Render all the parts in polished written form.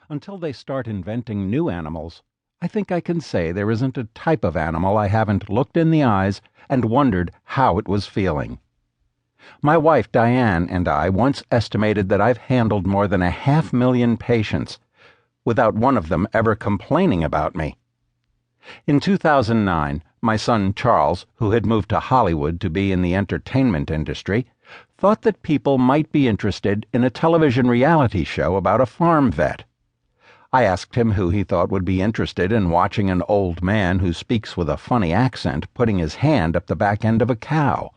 Until they start inventing new animals, I think I can say there isn't a type of animal I haven't looked in the eyes and wondered how it was feeling. My wife Diane and I once estimated that I've handled more than 500,000 patients, without one of them ever complaining about me. In 2009, my son Charles, who had moved to Hollywood to be in the entertainment industry, thought that people might be interested in a television reality show about a farm vet. I asked him who he thought would be interested in watching an old man who speaks with a funny accent putting his hand up the back end of a cow.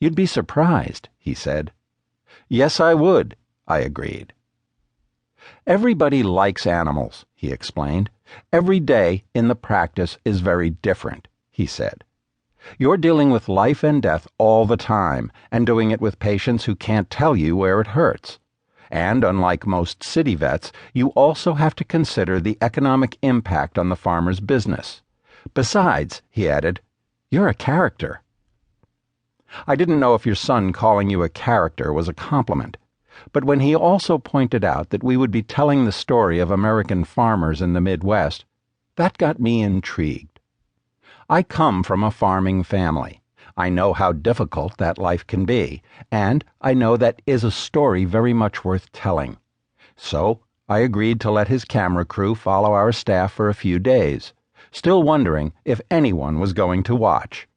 "You'd be surprised," he said. "Yes, I would," I agreed. "Everybody likes animals," he explained. "Every day in the practice is very different," he said. "You're dealing with life and death all the time, and doing it with patients who can't tell you where it hurts. And unlike most city vets, you also have to consider the economic impact on the farmer's business. Besides," he added, "you're a character." I didn't know if your son calling you a character was a compliment, but when he also pointed out that we would be telling the story of American farmers in the Midwest, that got me intrigued. I come from a farming family. I know how difficult that life can be, and I know that is a story very much worth telling. So I agreed to let his camera crew follow our staff for a few days, still wondering if anyone was going to watch.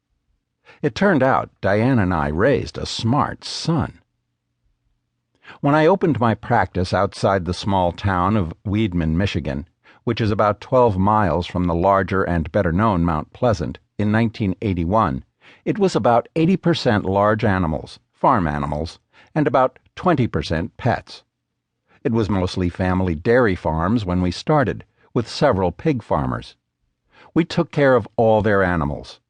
It turned out Diane and I raised a smart son. When I opened my practice outside the small town of Weedman, Michigan, which is about 12 miles from the larger and better-known Mount Pleasant, in 1981, it was about 80% large animals, farm animals, and about 20% pets. It was mostly family dairy farms when we started, with several pig farmers. We took care of all their animals.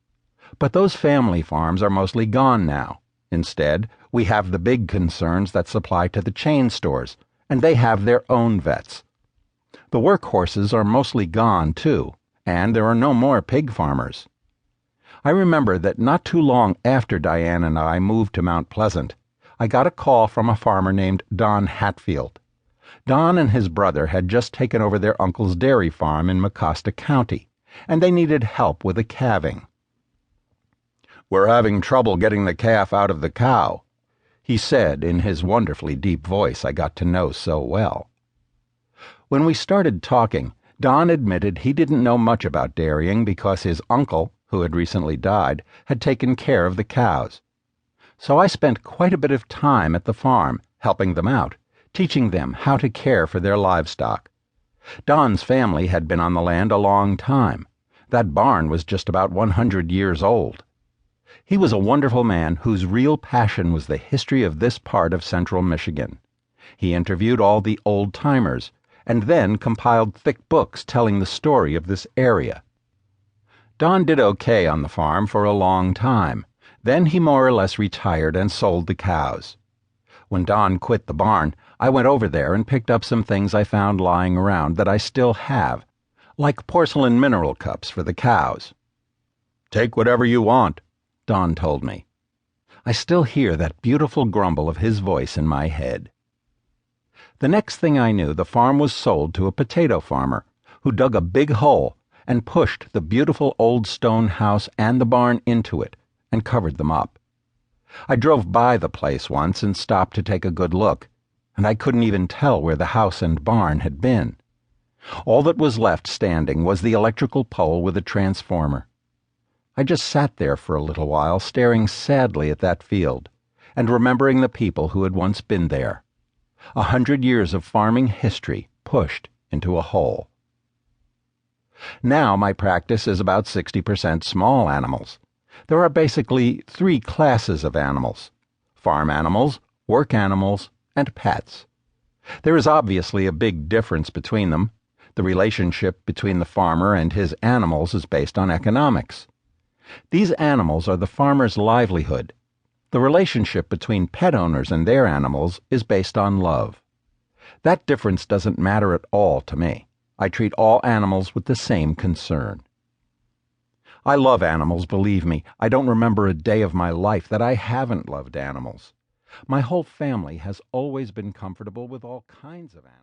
But those family farms are mostly gone now. Instead, we have the big concerns that supply to the chain stores, and they have their own vets. The workhorses are mostly gone, too, and there are no more pig farmers. I remember that not too long after Diane and I moved to Mount Pleasant, I got a call from a farmer named Don Hatfield. Don and his brother had just taken over their uncle's dairy farm in Mecosta County, and they needed help with a calving. "We're having trouble getting the calf out of the cow," he said in his wonderfully deep voice I got to know so well. When we started talking, Don admitted he didn't know much about dairying because his uncle, who had recently died, had taken care of the cows. So I spent quite a bit of time at the farm, helping them out, teaching them how to care for their livestock. Don's family had been on the land a long time. That barn was just about 100 years old. He was a wonderful man whose real passion was the history of this part of central Michigan. He interviewed all the old-timers, and then compiled thick books telling the story of this area. Don did okay on the farm for a long time. Then he more or less retired and sold the cows. When Don quit the barn, I went over there and picked up some things I found lying around that I still have, like porcelain mineral cups for the cows. "Take whatever you want," Don told me. I still hear that beautiful grumble of his voice in my head. The next thing I knew, the farm was sold to a potato farmer, who dug a big hole and pushed the beautiful old stone house and the barn into it, and covered them up. I drove by the place once and stopped to take a good look, and I couldn't even tell where the house and barn had been. All that was left standing was the electrical pole with a transformer. I just sat there for a little while, staring sadly at that field, and remembering the people who had once been there. 100 years of farming history pushed into a hole. Now my practice is about 60% small animals. There are basically 3 classes of animals: farm animals, work animals, and pets. There is obviously a big difference between them. The relationship between the farmer and his animals is based on economics. These animals are the farmer's livelihood. The relationship between pet owners and their animals is based on love. That difference doesn't matter at all to me. I treat all animals with the same concern. I love animals, believe me. I don't remember a day of my life that I haven't loved animals. My whole family has always been comfortable with all kinds of animals.